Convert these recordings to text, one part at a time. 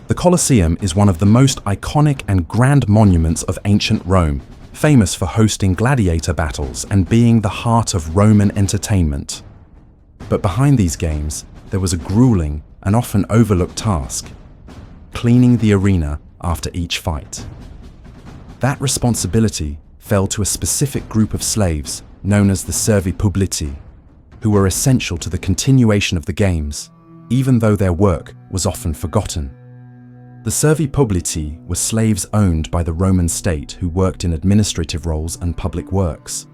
The Colosseum is one of the most iconic and grand monuments of ancient Rome, famous for hosting gladiator battles and being the heart of Roman entertainment. But behind these games, there was a grueling and often overlooked task: cleaning the arena after each fight. That responsibility fell to a specific group of slaves known as the servi publici, who were essential to the continuation of the games, even though their work was often forgotten. The servi publici were slaves owned by the Roman state who worked in administrative roles and public works.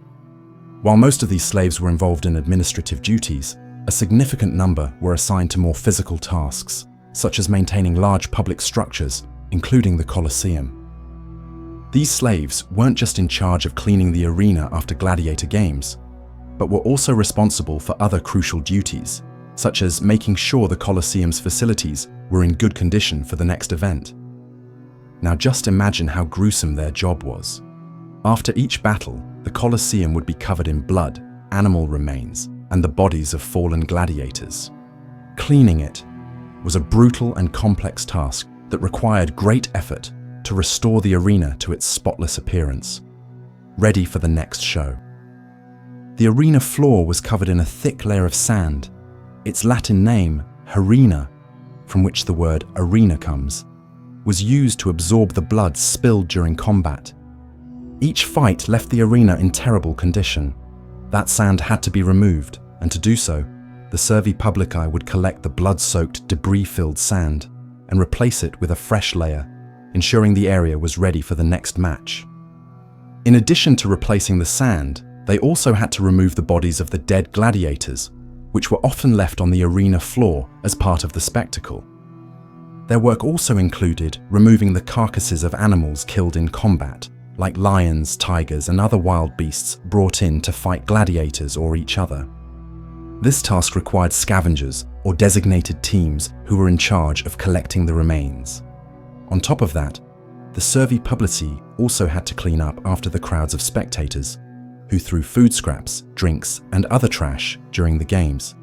While most of these slaves were involved in administrative duties, a significant number were assigned to more physical tasks, such as maintaining large public structures, including the Colosseum. These slaves weren't just in charge of cleaning the arena after gladiator games, but were also responsible for other crucial duties, such as making sure the Colosseum's facilities were in good condition for the next event. Now just imagine how gruesome their job was. After each battle, the Colosseum would be covered in blood, animal remains, and the bodies of fallen gladiators. Cleaning it was a brutal and complex task that required great effort to restore the arena to its spotless appearance, ready for the next show. The arena floor was covered in a thick layer of sand. Its Latin name, harina, from which the word arena comes, was used to absorb the blood spilled during combat. Each fight left the arena in terrible condition. That sand had to be removed, and to do so, the servi publici would collect the blood-soaked, debris-filled sand and replace it with a fresh layer, ensuring the area was ready for the next match. In addition to replacing the sand, they also had to remove the bodies of the dead gladiators, which were often left on the arena floor as part of the spectacle. Their work also included removing the carcasses of animals killed in combat, like lions, tigers, and other wild beasts brought in to fight gladiators or each other. This task required scavengers or designated teams who were in charge of collecting the remains. On top of that, the servi publici also had to clean up after the crowds of spectators, who threw food scraps, drinks, and other trash during the games.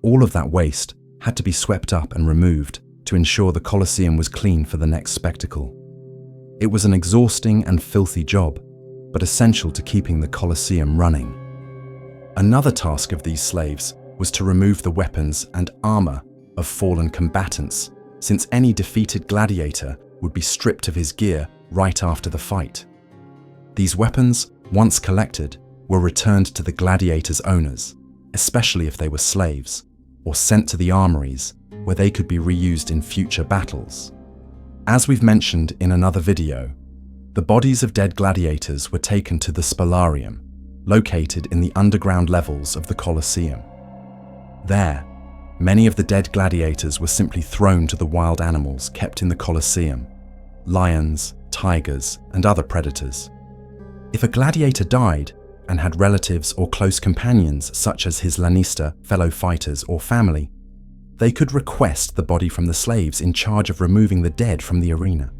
All of that waste had to be swept up and removed to ensure the Colosseum was clean for the next spectacle. It was an exhausting and filthy job, but essential to keeping the Colosseum running. Another task of these slaves was to remove the weapons and armor of fallen combatants, since any defeated gladiator would be stripped of his gear right after the fight. These weapons, once collected, were returned to the gladiators' owners, especially if they were slaves, or sent to the armories, where they could be reused in future battles. As we've mentioned in another video, the bodies of dead gladiators were taken to the spolarium, located in the underground levels of the Colosseum. There, many of the dead gladiators were simply thrown to the wild animals kept in the Colosseum: lions, tigers, and other predators. If a gladiator died and had relatives or close companions such as his lanista, fellow fighters, or family, they could request the body from the slaves in charge of removing the dead from the arena.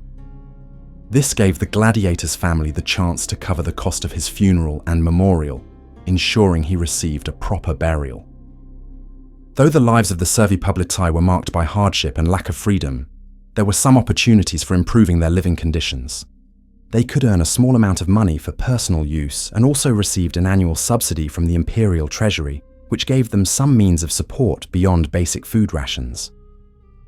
This gave the gladiator's family the chance to cover the cost of his funeral and memorial, ensuring he received a proper burial. Though the lives of the servi publici were marked by hardship and lack of freedom, there were some opportunities for improving their living conditions. They could earn a small amount of money for personal use and also received an annual subsidy from the imperial treasury, which gave them some means of support beyond basic food rations.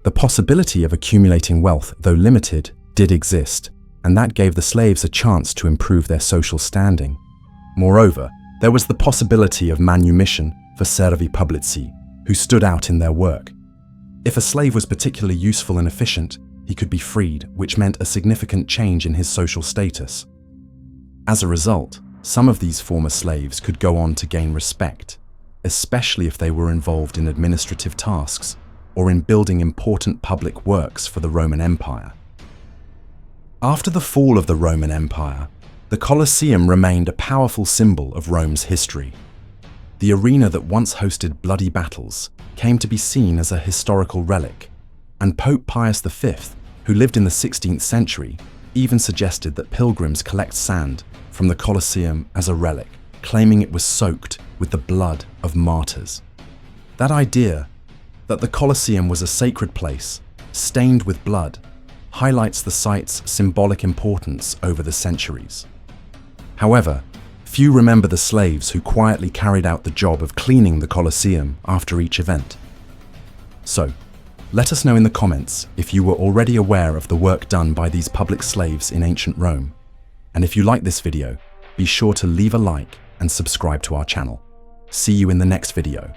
The possibility of accumulating wealth, though limited, did exist, and that gave the slaves a chance to improve their social standing. Moreover, there was the possibility of manumission for servi publici, who stood out in their work. If a slave was particularly useful and efficient, he could be freed, which meant a significant change in his social status. As a result, some of these former slaves could go on to gain respect, especially if they were involved in administrative tasks or in building important public works for the Roman Empire. After the fall of the Roman Empire, the Colosseum remained a powerful symbol of Rome's history. The arena that once hosted bloody battles came to be seen as a historical relic, and Pope Pius V, who lived in the 16th century, even suggested that pilgrims collect sand from the Colosseum as a relic, claiming it was soaked with the blood of martyrs. That idea that the Colosseum was a sacred place stained with blood, highlights the site's symbolic importance over the centuries. However, few remember the slaves who quietly carried out the job of cleaning the Colosseum after each event. So, let us know in the comments if you were already aware of the work done by these public slaves in ancient Rome. And if you like this video, be sure to leave a like and subscribe to our channel. See you in the next video.